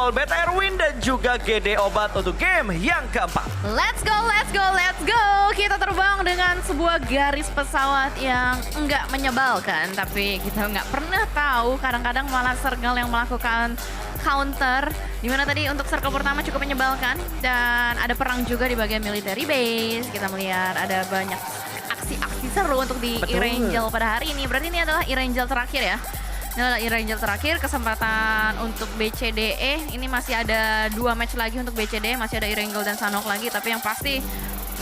Soul BTR win dan juga GD Obat untuk game yang keempat. Let's go, let's go, let's go. Kita terbang dengan sebuah garis pesawat yang enggak menyebalkan. Tapi kita nggak pernah tahu, kadang-kadang malah Sergal yang melakukan counter. Dimana tadi untuk circle pertama cukup menyebalkan. Dan ada perang juga di bagian military base. Kita melihat ada banyak aksi-aksi seru untuk di E-Rangel pada hari ini. Berarti ini adalah E-Rangel terakhir ya. Ini adalah E-Rangel terakhir, kesempatan untuk BCDE. Ini masih ada 2 match lagi untuk BCDE, masih ada E-Rangel dan Sanhok lagi. Tapi yang pasti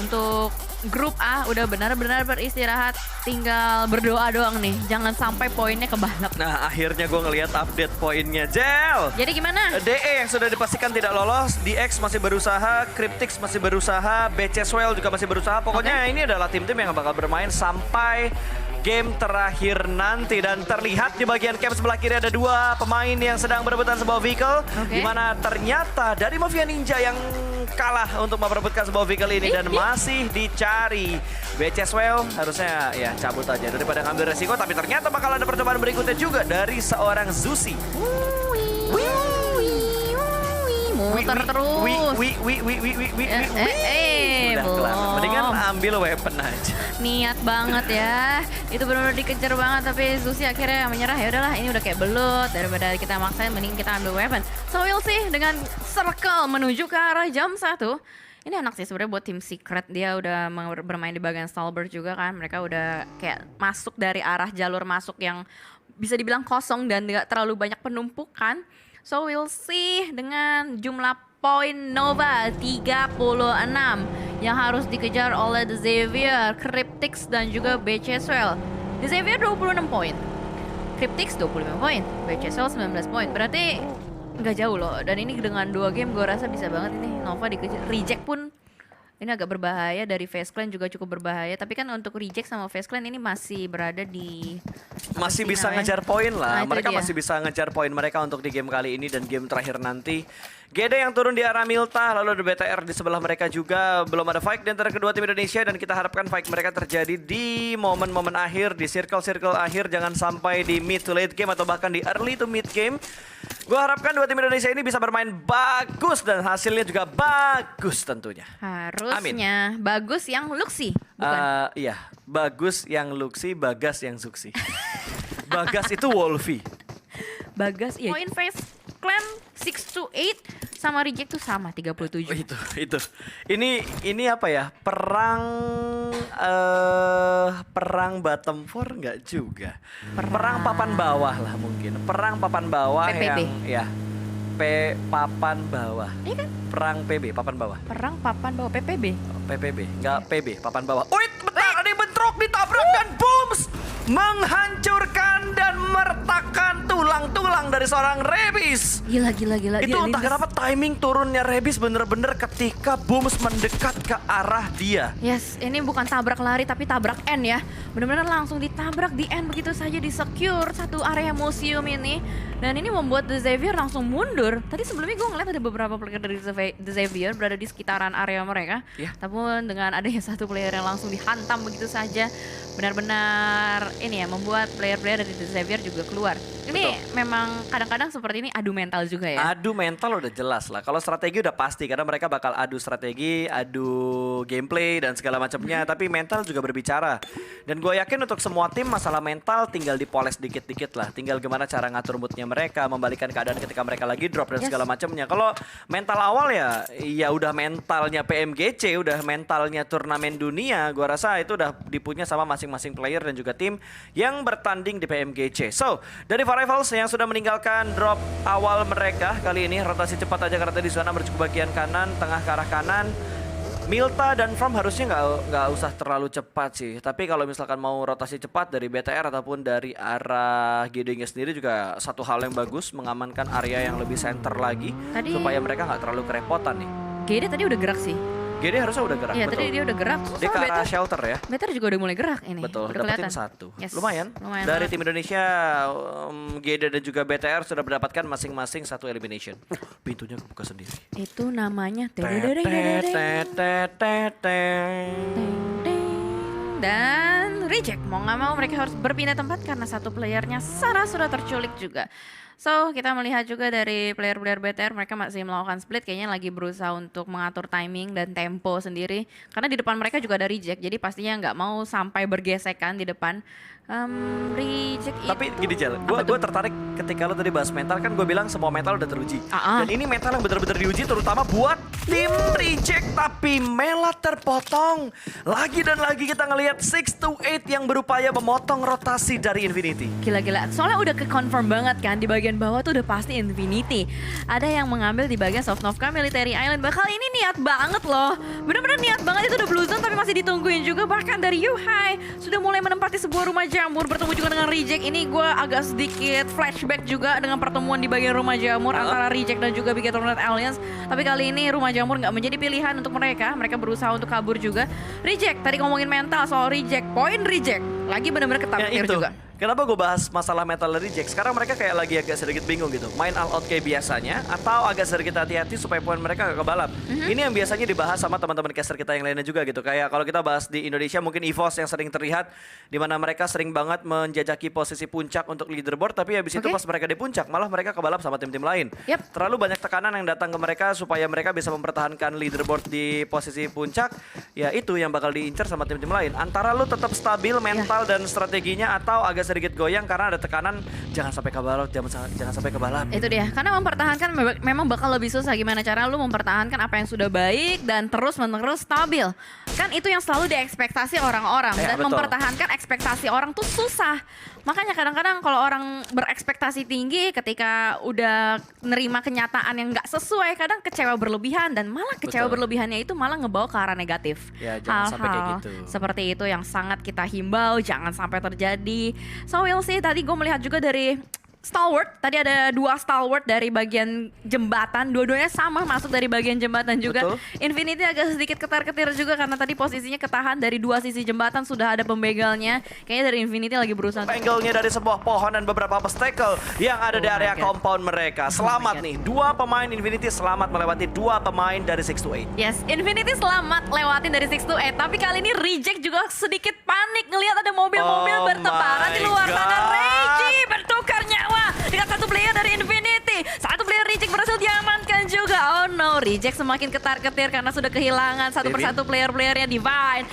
untuk grup A udah benar-benar beristirahat, tinggal berdoa doang nih. Jangan sampai poinnya kebalap. Nah akhirnya gue ngelihat update poinnya, Jel. Jadi gimana? DE yang sudah dipastikan tidak lolos, DX masih berusaha, Cryptix masih berusaha, BC Swell juga masih berusaha. Pokoknya ini adalah tim-tim yang bakal bermain sampai game terakhir nanti. Dan terlihat di bagian camp sebelah kiri ada 2 pemain yang sedang berebutan sebuah vehicle. Di mana ternyata dari Mafia Ninja yang kalah untuk memperebutkan sebuah vehicle ini dan masih dicari. BC Swell harusnya ya cabut aja daripada ngambil resiko, tapi ternyata bakal ada percobaan berikutnya juga dari seorang Zusi. Muter terus. Udah kelar. Mendingan ambil weapon aja. Niat banget ya. Itu benar-benar dikejar banget, tapi Zusi akhirnya menyerah. Ya udahlah, ini udah kayak belut, daripada kita maksain mending kita ambil weapon. So we'll see dengan circle menuju ke arah jam 1. Ini enak sih sebenarnya buat tim Secret, dia udah bermain di bagian Stalbert juga kan. Mereka udah kayak masuk dari arah jalur masuk yang bisa dibilang kosong dan gak terlalu banyak penumpukan. So we'll see dengan jumlah poin Nova 36 yang harus dikejar oleh The Xavier, Cryptix dan juga BC Swell. The Xavier 26 poin, Cryptix 25 poin, BC Swell 19 poin. Berarti nggak jauh loh. Dan ini dengan 2 game gue rasa bisa banget ini Nova dikejar. Reject pun ini agak berbahaya, dari Face Clan juga cukup berbahaya. Tapi kan untuk Reject sama Face Clan ini masih berada di... Masih bisa ngejar poin lah. Nah, Mereka masih bisa ngejar poin mereka untuk di game kali ini dan game terakhir nanti. GD yang turun di arah Milta, lalu ada BTR di sebelah mereka juga. Belum ada fight di antara kedua tim Indonesia dan kita harapkan fight mereka terjadi di momen-momen akhir, di circle-circle akhir. Jangan sampai di mid to late game atau bahkan di early to mid game. Gue harapkan dua tim Indonesia ini bisa bermain bagus dan hasilnya juga bagus tentunya. Harusnya bagus yang Luxi, bukan? Iya, bagus yang Luxi, Bagas yang Zuxi. Bagas itu Wolfie. Bagas iya. Poin Face Clan 6 to 8 sama Reject tuh sama 37. Oh, itu. Ini apa ya? Perang bottom 4 enggak juga. Perang papan bawah lah mungkin. Perang papan bawah PPB. yang ya. Papan bawah. Iya kan? Perang PB, papan bawah. Perang papan bawah PPB. PPB, enggak PB, papan bawah. Wait, bentar, ada yang bentrok, ditabrak dan booms menghancurkan dan mertakan tulang-tulang dari seorang Rebis. Gila. Itu entah kenapa timing turunnya Rebis bener-bener ketika booms mendekat ke arah dia. Yes, ini bukan tabrak lari tapi tabrak end ya. Benar-benar langsung ditabrak di end begitu saja, di secure satu area museum ini. Dan ini membuat The Xavier langsung mundur. Tadi sebelumnya gue ngeliat ada beberapa player dari The Xavier berada di sekitaran area mereka. Namun dengan adanya satu player yang langsung dihantam begitu saja, benar-benar ini ya membuat player-player dari The Xavier juga keluar. Ini memang kadang-kadang seperti ini adu mental juga ya. Adu mental udah jelas lah. Kalau strategi udah pasti karena mereka bakal adu strategi, adu gameplay dan segala macamnya. Tapi mental juga berbicara. Dan gue yakin untuk semua tim masalah mental tinggal dipoles dikit-dikit lah. Tinggal gimana cara ngatur moodnya mereka, membalikan keadaan ketika mereka lagi drop dan segala macamnya. Kalau mental awal ya udah mentalnya PMGC, udah mentalnya turnamen dunia. Gue rasa itu udah dipunya sama masing-masing player dan juga tim yang bertanding di PMGC. So, dari Rivals yang sudah meninggalkan drop awal mereka kali ini, rotasi cepat aja karena di zona bercukup bagian kanan, tengah ke arah kanan. Milta dan From harusnya nggak usah terlalu cepat sih. Tapi kalau misalkan mau rotasi cepat dari BTR ataupun dari arah GD-nya sendiri juga satu hal yang bagus, mengamankan area yang lebih center lagi supaya mereka nggak terlalu kerepotan nih. GD tadi udah gerak sih. GD harusnya udah gerak, iya, betul. Tadi dia udah gerak. Dia ke arah shelter ya. BTR juga udah mulai gerak ini. Betul, udah dapetin kelihatan. 1. Lumayan dari tim Indonesia, GD dan juga BTR sudah mendapatkan masing-masing 1 elimination. Pintunya kebuka sendiri. Itu namanya dan Reject. Mau nggak mau mereka harus berpindah tempat karena satu playernya Sarah sudah terculik juga. So, kita melihat juga dari player-player BTR mereka masih melakukan split, kayaknya lagi berusaha untuk mengatur timing dan tempo sendiri. Karena di depan mereka juga ada reject, jadi pastinya nggak mau sampai bergesekan di depan. Reject Tapi itu gini Jel, apa gue tuh? tertarik ketika lo tadi bahas mental, kan gue bilang semua mental udah teruji. Ah, ah. Dan ini mental yang benar-benar diuji terutama buat tim Reject, tapi Mela terpotong. Lagi dan lagi kita ngelihat 6-8 yang berupaya memotong rotasi dari Infinity. Gila-gila, soalnya udah ke-confirm banget kan, di bagian bawah tuh udah pasti Infinity. Ada yang mengambil di bagian Sovnovka Military Island, bakal ini niat banget loh. Bener-bener niat banget, itu udah Blue Zone tapi masih ditungguin juga. Bahkan dari Yuhai sudah mulai menempati sebuah rumah jamur, bertemu juga dengan Reject. Ini gue agak sedikit flashback juga dengan pertemuan di bagian rumah jamur antara Reject dan juga Big Eternal Alliance. Tapi kali ini rumah jamur nggak menjadi pilihan untuk mereka. Mereka berusaha untuk kabur juga. Reject, tadi ngomongin mental soal Reject, poin Reject lagi bener-bener ketar-ketir juga. Kenapa gue bahas masalah metal reject? Sekarang mereka kayak lagi agak sedikit bingung gitu. Main all out kayak biasanya atau agak sedikit hati-hati supaya poin mereka gak kebalap. Ini yang biasanya dibahas sama teman-teman caster kita yang lainnya juga gitu. Kayak kalau kita bahas di Indonesia mungkin EVOS yang sering terlihat di mana mereka sering banget menjajaki posisi puncak untuk leaderboard, tapi habis itu Oke. pas mereka di puncak malah mereka kebalap sama tim-tim lain. Yap. Terlalu banyak tekanan yang datang ke mereka supaya mereka bisa mempertahankan leaderboard di posisi puncak. Ya itu yang bakal diincar sama tim-tim lain. Antara lu tetap stabil mental dan strateginya atau agak sedikit goyang karena ada tekanan jangan sampai kebalap, jangan sampai kebalap. Itu dia, karena mempertahankan memang bakal lebih susah. Gimana cara lu mempertahankan apa yang sudah baik dan terus-menerus stabil. Kan itu yang selalu diekspektasi orang-orang. Ya, Dan betul. mempertahankan ekspektasi orang tuh susah. Makanya kadang-kadang kalau orang berekspektasi tinggi ketika udah nerima kenyataan yang nggak sesuai, kadang kecewa berlebihan. Dan malah kecewa Betul. berlebihannya itu malah ngebawa ke arah negatif. Ya, jangan sampai kayak gitu. Seperti itu yang sangat kita himbau, jangan sampai terjadi. So we'll see, tadi gue melihat juga dari stalwart, tadi ada 2 stalwart dari bagian jembatan, dua-duanya sama masuk dari bagian jembatan juga. Betul. Infinity agak sedikit ketar-ketir juga karena tadi posisinya ketahan dari 2 sisi jembatan, sudah ada pembegalnya. Kayaknya dari Infinity lagi berusaha untuk Angle-nya dari sebuah pohon dan beberapa obstacle yang ada di Oh my area God. compound mereka. Selamat God. nih, 2 pemain Infinity selamat melewati 2 pemain dari 6-8. Yes, Infinity selamat lewatin dari 6 to 8. Tapi kali ini Reject juga sedikit panik ngelihat ada mobil-mobil Oh bertebaran di my luar sana. God. Reggie bertukar nyawa dengan satu player dari Infinity. Satu player Reject berhasil diamankan juga. Oh no, Reject semakin ketar-ketir karena sudah kehilangan satu Divine. persatu player-playernya. Divine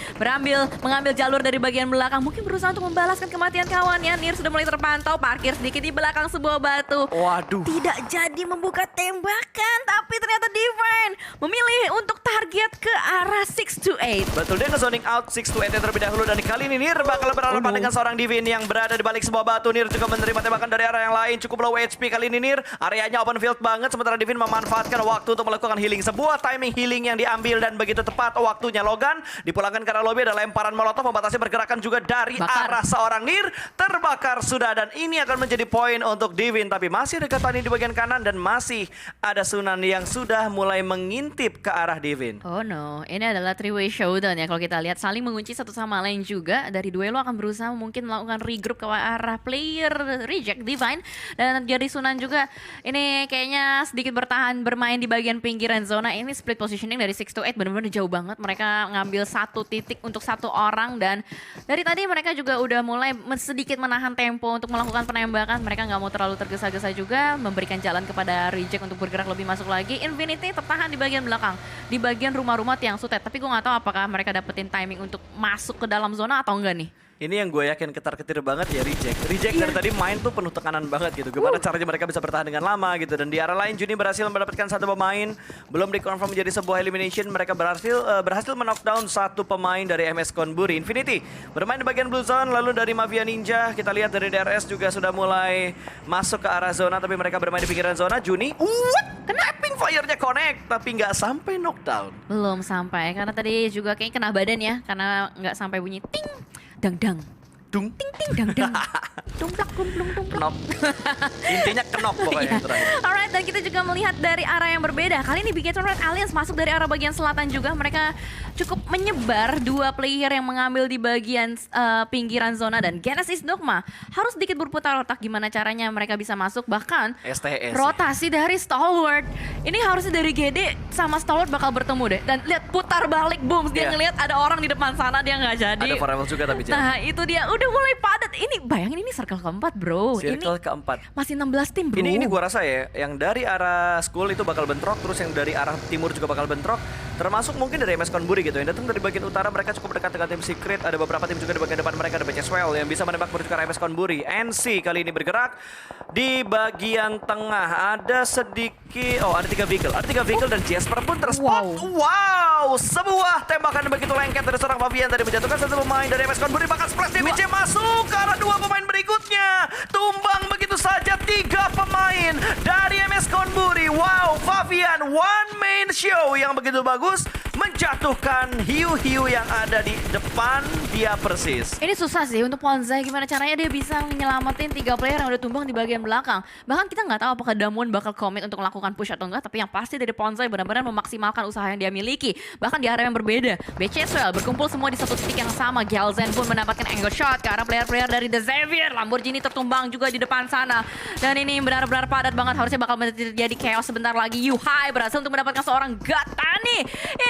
mengambil jalur dari bagian belakang. Mungkin berusaha untuk membalaskan kematian kawannya. Nier sudah mulai terpantau, parkir sedikit di belakang sebuah batu. Waduh. Tidak jadi membuka tembakan, tapi ternyata Divine memilih untuk target ke arah 6 to 8. Betul, dia nge-zoning out 6-8 yang terlebih dahulu. Dan kali ini Nier bakal berhadapan dengan seorang Divine yang berada di balik sebuah batu. Nier juga menerima tembakan dari arah yang lain. Cukup low HP kali ini Nier. Areanya open field banget. Sementara Divine memanfaatkan waktu untuk melakukan healing. Sebuah timing healing yang diambil dan begitu tepat waktunya. Logan dipulangkan ke arah lobby. Ada lemparan molotov membatasi pergerakan juga dari Bakar. arah seorang Nier. Terbakar sudah dan ini akan menjadi poin untuk Divine. Tapi masih dekat Pani di bagian kanan dan masih ada Sunan yang sudah mulai mengintip ke arah Divine. Oh no, ini adalah three-way showdown ya. Kalau kita lihat saling mengunci satu sama lain juga. Dari duelo akan berusaha mungkin melakukan regroup ke arah player Reject Divine. Dan jadi Sunan juga ini kayaknya sedikit bermain di bagian pinggiran zona. Ini split positioning dari 6 to 8 benar-benar jauh banget. Mereka ngambil satu titik untuk satu orang. Dan dari tadi mereka juga udah mulai sedikit menahan tempo untuk melakukan penembakan. Mereka nggak mau terlalu tergesa-gesa juga. Memberikan jalan kepada Reject untuk bergerak lebih masuk lagi. Infinity tertahan di bagian belakang. Di bagian rumah-rumah tiang sutet. Tapi gue nggak tahu apakah mereka dapetin timing untuk masuk ke dalam zona atau enggak nih. Ini yang gue yakin ketar-ketir banget ya Reject. Reject dari tadi main tuh penuh tekanan banget gitu. Gimana caranya mereka bisa bertahan dengan lama gitu. Dan di arah lain Juni berhasil mendapatkan satu pemain. Belum dikonfirm menjadi sebuah elimination. Mereka berhasil knockdown satu pemain dari MS Konburi. Infinity bermain di bagian blue zone. Lalu dari Mafia Ninja kita lihat dari DRS juga sudah mulai masuk ke arah zona. Tapi mereka bermain di pinggiran zona. Juni, tapping fire-nya connect. Tapi nggak sampai knockdown. Belum sampai. Karena tadi juga kayaknya kena badan ya. Karena nggak sampai bunyi ting, dang dang. Dung. Ting ting dang dang. Dumplak dumplung dumplak. Kenop. Intinya kenop pokoknya yang terakhir. Alright, dan kita juga melihat dari arah yang berbeda. Kali ini Big Eternal Alliance masuk dari arah bagian selatan juga. Mereka cukup menyebar, 2 player yang mengambil di bagian pinggiran zona. Dan Genesis Dogma harus sedikit berputar otak gimana caranya mereka bisa masuk. Bahkan STS. rotasi dari Stalwart. Ini harusnya dari GD sama Stalwart bakal bertemu deh. Dan lihat putar balik, boom. Dia Iya. ngelihat ada orang di depan sana, dia nggak jadi. Ada Forever juga tapi Jen. Nah itu dia udah mulai padat. Ini bayangin ini circle keempat bro. Circle Ini keempat. masih 16 tim bro. Ini gua rasa ya, yang dari arah school itu bakal bentrok, terus yang dari arah timur juga bakal bentrok, termasuk mungkin dari MS Konburi gitu. Yang datang dari bagian utara mereka cukup dekat dengan tim Secret, ada beberapa tim juga di bagian depan mereka, ada Beceswell yang bisa menembak menuju ke arah MS Konburi. NC kali ini bergerak di bagian tengah, ada sedikit, ada 3 vehicle, dan Jasper pun terspot. Wow, sebuah tembakan begitu lengket dari seorang Fabian tadi menjatuhkan satu pemain dari MS Konburi, bahkan splash damage masuk ke arah 2 pemain berikutnya. Tumbang begitu saja 3 pemain dari MS Konburi. Wow, Fabian one man show yang begitu bagus menjatuhkan hiu-hiu yang ada di depan dia persis. Ini susah sih untuk Ponzai, gimana caranya dia bisa menyelamatin 3 player yang udah tumbang di bagian belakang. Bahkan kita nggak tahu apakah Damwon bakal komit untuk melakukan push atau enggak, tapi yang pasti dari Ponzai benar-benar memaksimalkan usaha yang dia miliki. Bahkan di area yang berbeda, Beceswell berkumpul semua di satu titik yang sama. Galzen pun mendapatkan angle shot ke arah player-player dari The Xavier. Lamborghini tertumbang juga di depan sana. Dan ini benar-benar padat banget, harusnya bakal terjadi chaos sebentar lagi. Yuhai berhasil untuk mendapatkan seorang Gatani.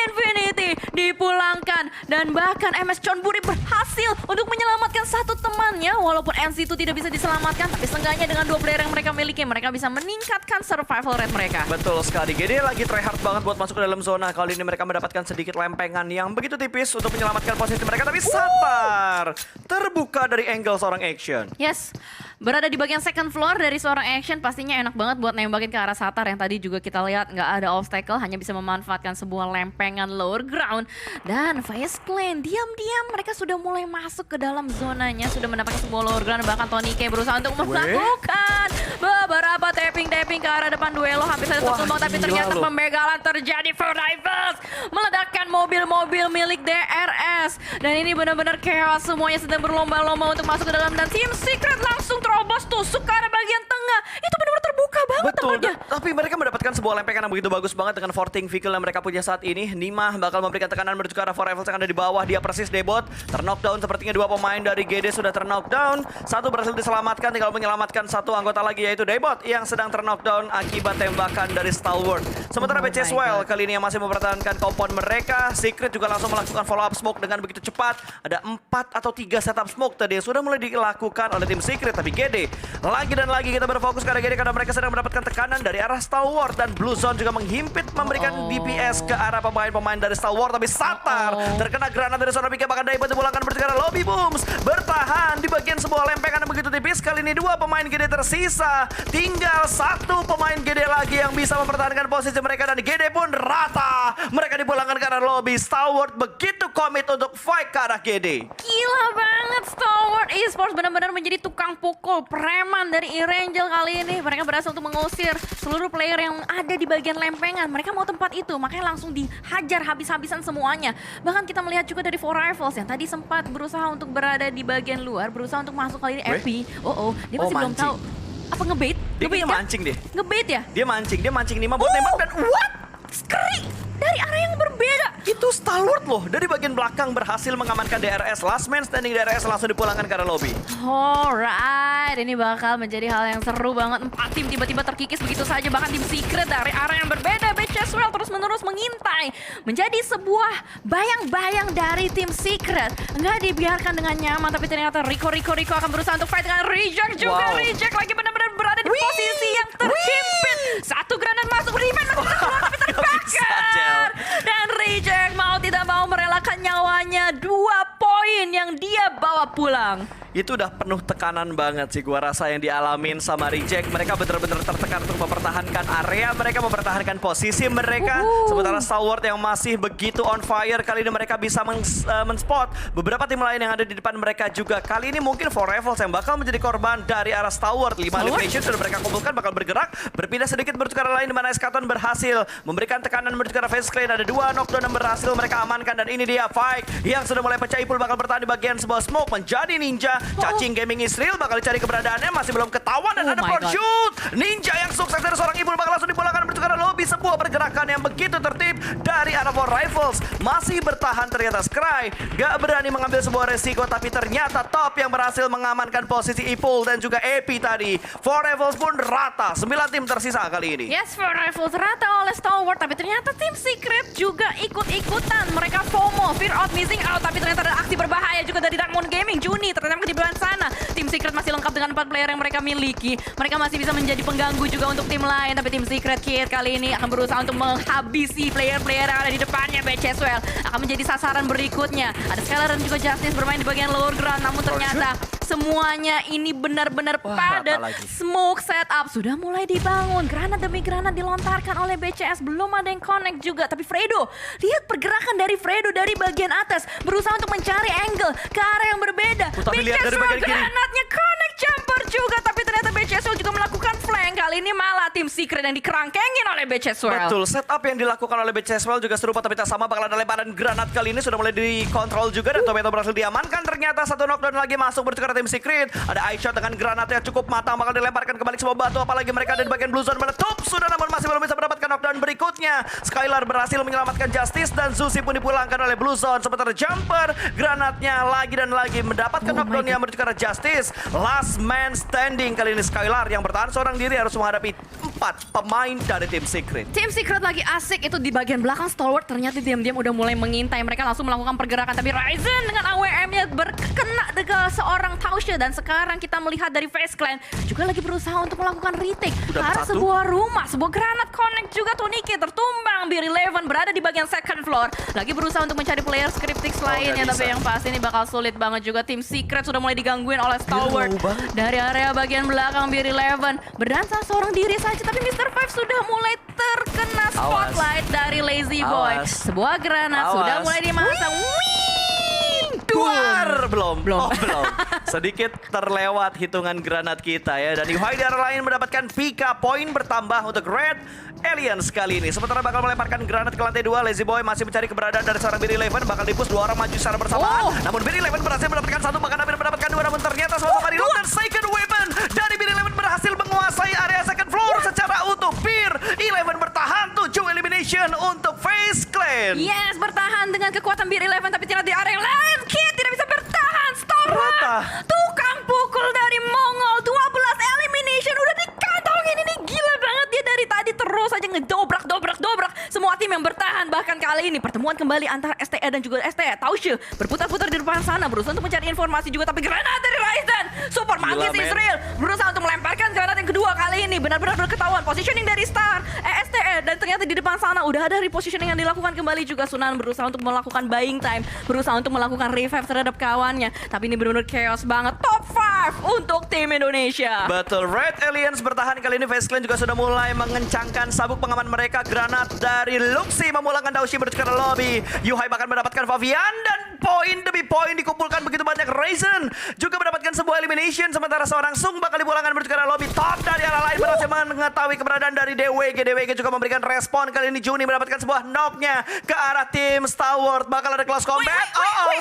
Infinity dipulangkan dan bahkan MS Chonburi berhasil untuk menyelamatkan satu temannya, walaupun NC itu tidak bisa diselamatkan, tapi seenggaknya dengan 2 player yang mereka miliki mereka bisa meningkatkan survival rate mereka. Betul sekali, GD lagi tryhard banget buat masuk ke dalam zona. Kali ini mereka mendapatkan sedikit lempengan yang begitu tipis untuk menyelamatkan posisi mereka, tapi sabar, terbuka dari angle seorang Action. Yes, berada di bagian second floor dari seorang Action pastinya enak banget buat nembakin ke arah Satar yang tadi juga kita lihat nggak ada obstacle, hanya bisa memanfaatkan sebuah lempengan lower ground. Dan Face Clan diam-diam mereka sudah mulai masuk ke dalam zonanya, sudah mendapatkan sebuah lower ground. Bahkan Tony K berusaha untuk melakukan beberapa tapping ke arah depan duelo, hampir saja tertumbang, tapi ternyata pembegalan terjadi for Rivals, meledakkan mobil-mobil milik DRS. Dan ini benar-benar chaos, semuanya sedang berlomba-lomba untuk masuk ke dalam, dan Team Secret langsung terobos tusuk ke arah bagian tengah. Itu benar-benar terbuka banget tempatnya. Tapi mereka mendapatkan sebuah lempengan yang begitu bagus banget dengan 14 vehicle yang mereka punya saat ini. Nima bakal memberikan tekanan menuju ke arah For Rivals yang ada di bawah. Dia persis debot, terknockdown, sepertinya 2 pemain dari GD sudah terknockdown. Satu berhasil diselamatkan, tinggal menyelamatkan satu anggota lagi yaitu Debot yang sedang terknockdown akibat tembakan dari Stalwart. Sementara Beceswell kali ini yang masih mempertahankan kompon mereka. Secret juga langsung melakukan follow up smoke dengan begitu cepat. Ada 4 atau 3 setup smoke tadi yang sudah mulai dilakukan oleh tim Secret, tapi GD lagi dan lagi kita berfokus ke arah GD karena mereka sedang mendapatkan tekanan dari arah Stalwart, dan Blue Zone juga menghimpit memberikan DPS ke arah pemain-pemain dari Stalwart, tapi Satar terkena granat dari seorang Pika, bahkan Daibot dipulangkan menuju ke arah Lobby Booms, bertahan di bagian sebuah lempengan yang begitu tipis. Kali ini 2 pemain GD tersisa, tinggal 1 pemain GD lagi yang bisa mempertahankan posisi mereka, dan GD pun rata. Mereka dipulangkan ke arah lobby. Stalwart begitu komit untuk fight ke arah GD. Gila banget, Stalwart Esports benar-benar menjadi tukang pukul preman dari Erangel kali ini. Mereka berhasil untuk mengusir seluruh player yang ada di bagian lempengan. Mereka mau tempat itu, makanya langsung dihajar habis-habisan semuanya. Bahkan kita melihat juga dari For Rivals yang tadi sempat berusaha untuk berada di bagian luar, berusaha untuk masuk kali ini Epi. Dia masih belum tahu. Apa ngebait? Dia mancing deh. Ngebait ya? Dia mancing Nima buat nembak, dan what? Skri! Dari arah yang berbeda. Itu Stalwart loh, dari bagian belakang berhasil mengamankan DRS. Last man standing DRS langsung dipulangkan ke arah lobby. Alright, ini bakal menjadi hal yang seru banget. 4 tim tiba-tiba terkikis begitu saja. Bahkan tim Secret dari arah yang berbeda. Beceswell terus-menerus mengintai. Menjadi sebuah bayang-bayang dari tim Secret. Nggak dibiarkan dengan nyaman, tapi ternyata Rico akan berusaha untuk fight dengan Reject juga. Reject lagi benar-benar berada di posisi yang terhimpit. Satu granat masuk, Revenge masih terkeluar tapi terbakar. Dan Reject mau tidak mau merelakan nyawanya. 2 poin yang dia bawa pulang. Itu udah penuh tekanan banget sih gua rasa yang dialamin sama Reject. Mereka benar-benar tertekan untuk mempertahankan area mereka, mempertahankan posisi mereka. Sementara Stalwart yang masih begitu on fire, kali ini mereka bisa men-spot beberapa tim lain yang ada di depan mereka juga. Kali ini mungkin For Rivals yang bakal menjadi korban dari arah Stalwart. 5 elimination sudah mereka kumpulkan, bakal bergerak, berpindah sedikit menuju ke arah lain, di mana Eskaton berhasil memberikan tekanan menuju ke arah Face Clan. Ada 2 knockdown yang berhasil mereka amankan, dan ini dia Fight yang sudah mulai pecah. Ipul bakal bertahan di bagian sebuah smoke menjadi Ninja. Cacing Gaming Israel bakal dicari keberadaannya, masih belum ketahuan, dan ada front shoot. Ninja yang sukses dari seorang Ipul bakal langsung dipulangkan menuju ke arah lobby. Sebuah pergerakan yang begitu tertib dari arah For Rivals. Masih bertahan ternyata Skry, gak berani mengambil sebuah resiko, tapi ternyata Top yang berhasil mengamankan posisi Ipul dan juga Epi tadi. For Rivals pun rata, 9 tim tersisa kali ini. Yes, For Rivals rata oleh Stalwart. Stalwart, tapi ternyata tim Secret juga ikut-ikutan. Mereka FOMO, fear of missing out, tapi ternyata ada aksi berbahaya juga dari Diamond Gaming. Juni ternyata di belakang sana. Tim Secret masih lengkap dengan 4 player yang mereka miliki. Mereka masih bisa menjadi pengganggu juga untuk tim lain, tapi tim Secret Kid kali ini akan berusaha untuk menghabisi player-player yang ada di depannya. BCSWL akan menjadi sasaran berikutnya. Ada Skylar dan juga Justice bermain di bagian lower ground, namun ternyata semuanya ini benar-benar padat. Smoke setup sudah mulai dibangun. Granat demi granat dilontarkan oleh BCS. Belum ada yang connect juga. Tapi Fredo, lihat pergerakan dari Fredo dari bagian atas. Berusaha untuk mencari angle ke arah yang berbeda. BCS granatnya connect jumper juga. Tapi ternyata BCS juga melakukan flank. Kali ini malah tim Secret yang dikerangkengin oleh BCS. Betul, setup yang dilakukan oleh BCS juga serupa tapi tak sama. Bakal ada lemparan granat kali ini sudah mulai dikontrol juga. Dan Tomato berhasil diamankan. Ternyata satu knockdown lagi masuk bertukar tim Secret. Ada iShot dengan granat yang cukup matang. Bakal dilemparkan kembali sebuah batu. Apalagi mereka ada di bagian blue zone meletup. Sudah namun masih belum bisa mendapatkan knockdown berikutnya. Skylar berhasil menyelamatkan Justice. Dan Zusi pun dipulangkan oleh blue zone. Sementara Jumper granatnya lagi dan lagi mendapatkan knockdown yang bertukar Justice. Last man standing kali ini Skylar yang bertahan seorang diri harus menghadapi 4 pemain dari tim Secret. Tim Secret lagi asik itu di bagian belakang. Stalwart ternyata diam-diam udah mulai mengintai. Mereka langsung melakukan pergerakan. Tapi Ryzen dengan AWM-nya berkena dengan seorang Tausha. Dan sekarang kita melihat dari FaZe Clan juga lagi berusaha untuk melakukan retake ke arah sebuah rumah. Sebuah granat connect juga. Toniki tertumbang. BIR11 berada di bagian second floor. Lagi berusaha untuk mencari player Scriptix lainnya. Tapi yang pasti ini bakal sulit banget juga. Tim Secret sudah mulai digangguin oleh Stalwart. Dari area bagian belakang BIR11 berdansa seorang diri saja. Tapi Mr. Five sudah mulai terkena spotlight dari Lazy Boy. Sebuah granat sudah mulai dimasang. Duar! Belum. Sedikit terlewat hitungan granat kita ya. Dan Yuhai di arah lain mendapatkan Pika. Poin bertambah untuk Red Aliens kali ini. Sementara bakal melemparkan granat ke lantai 2. Lazy Boy masih mencari keberadaan dari seorang BIR11. Bakal dipus 2 orang maju secara bersamaan. Namun BIR11 berhasil mendapatkan 1. Bahkan Nabil mendapatkan 2. Namun ternyata sama-sama di dan second weapon dari BIR11 berhasil menguasai area second floor secara utuh. BIR11 bertahan 7 elimination untuk FaZe Clan. Yes, bertahan dengan kekuatan BIR11. Tapi tidak di area yang lain. Kid tidak bisa bertahan. Stalwart, tukang pukul dari Mongol. 12 elimination udah dikantongin. Ini gila banget dia dari tadi terus aja ngedobrak semua tim yang bertahan. Bahkan kali ini pertemuan kembali antara STE dan juga STE. Tausha berputar-putar di depan sana berusaha untuk mencari informasi juga. Tapi granat dari Ryzen Super Mantis Israel berusaha untuk melemparkan granat yang kedua kali ini. Benar-benar berketahuan positioning dari STE. Dan ternyata di depan sana udah ada repositioning yang dilakukan kembali juga. Sunan berusaha untuk melakukan buying time. Berusaha untuk melakukan revive terhadap kawannya. Tapi ini benar-benar chaos banget. Top 5 untuk tim Indonesia. Betul, Red Aliens bertahan kali ini. FaZe Clan juga sudah mulai mengencangkan sabuk pengaman mereka. Granat dari Luxi memulangkan Daushi menuju ke lobby. Yuhai bahkan mendapatkan Favian dan poin demi poin dikumpulkan begitu banyak. Ryzen juga mendapatkan sebuah elimination. Sementara seorang Sung bakal dipulangkan menuju ke lobby. Top dari arah lain berhasil mengetahui keberadaan dari DWG. DWG juga memberikan respon. Kali ini Juni mendapatkan sebuah knocknya ke arah tim Stalwart. Bakal ada close combat.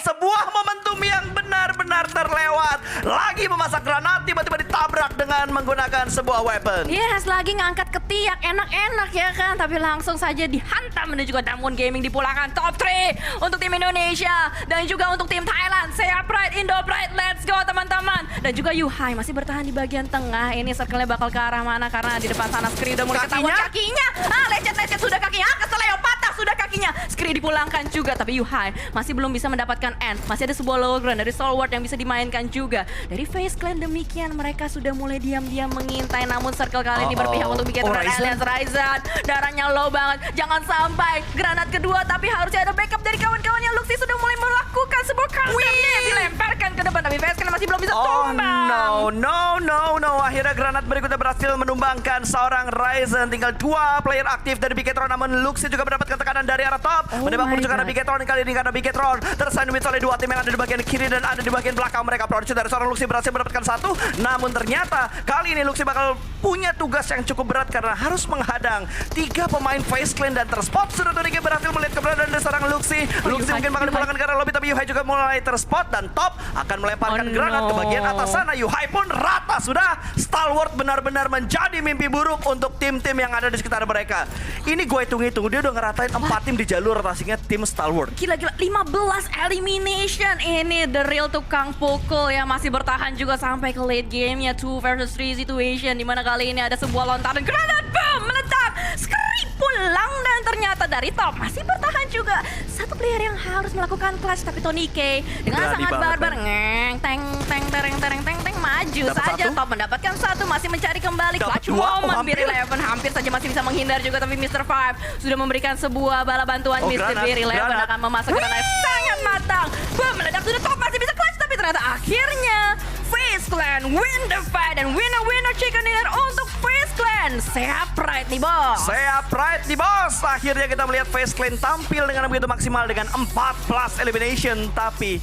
Sebuah momentum yang benar-benar terlewat. Lagi memasak granat, tiba-tiba ditabrak dengan menggunakan sebuah weapon. Yes, lagi ngangkat ketiak, enak-enak ya kan. Tapi langsung saja dihantam menuju ke Diamond Gaming. Dipulangkan top 3 untuk tim Indonesia. Dan juga untuk tim Thailand. Sea Pride, Indo Pride, let's go teman-teman. Dan juga Yuhai masih bertahan di bagian tengah. Ini circle-nya bakal ke arah mana? Karena di depan sana Skri udah mulai ketahuan kakinya. Lecet-lecet sudah kakinya. Keseleo patah sudah kakinya. Skri dipulangkan juga. Tapi Yuhai masih belum bisa mendapatkan end. Masih ada sebuah low ground dari Stalwart yang bisa dimainkan juga. Dari FaZe Clan demikian mereka sudah mulai diam-diam mengintai. Namun circle kali ini berpihak untuk bikin Aliens. Ryzen darahnya low banget. Jangan sampai granat kedua. Tapi harusnya ada backup dari kawan-kawannya. Luxi sudah mulai melakukan sebuah counter. Dilemparkan ke depan. Tapi FaZe Clan masih belum bisa tumbang. No. Akhirnya granat berikutnya berhasil menumbangkan seorang Ryzen. Tinggal 2 player aktif dari Bigetron. Namun Luxi juga mendapatkan tekanan dari arah top. Menembak menuju karena Bigetron kali ini. Karena Bigetron tersandwich oleh 2 tim yang ada di bagian kiri dan ada di bagian belakang mereka. Produksi dari seorang Luxi berhasil mendapatkan 1. Namun ternyata kali ini Luxi bakal punya tugas yang cukup berat karena harus menghadang 3 pemain FaZe Clan dan terspot. Sudah Toniki berhasil melihat keberadaan dari seorang Luxi. Luxi mungkin bakal dipulangkan ke arah lobby, tapi Yuhai juga mulai terspot dan top akan melemparkan granat ke bagian atas sana. Yuhai pun rata sudah. Stalwart benar-benar menjadi mimpi buruk untuk tim-tim yang ada di sekitar mereka. Ini gue hitung-hitung dia udah ngeratain 4 tim di jalur rotasinya tim Stalwart. Gila-gila 15 elimination. Ini the real tukang pukul yang masih bertahan juga sampai ke late game-nya 2 versus 3 situation, dimana kali ini ada sebuah lontaran granat bom meledak. Skri pulang dan ternyata dari top masih bertahan juga. Satu player yang harus melakukan clutch, tapi Tony K dengan Berani sangat banget, barbar ngeng teng teng tereng tereng teng teng maju Dapat saja. satu. Top mendapatkan satu, masih mencari kembali Dapat clutch dua. Oh, moment. hampir. Beer Eleven hampir saja masih bisa menghindar juga, tapi Mr. Five sudah memberikan sebuah bala bantuan. Oh, Mr. granat, Beer Eleven granat. akan memasuk granat sangat matang. Boom, meledak sudah. Top masih bisa clutch, tapi ternyata akhirnya FaZe Clan win the fight dan winner chicken dinner untuk FaZe Clan. Saya pride nih bos. Saya pride nih bos. Akhirnya kita melihat FaZe Clan tampil dengan begitu maksimal dengan 4+ elimination. Tapi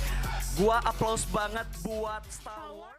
gua applause banget buat Star Wars.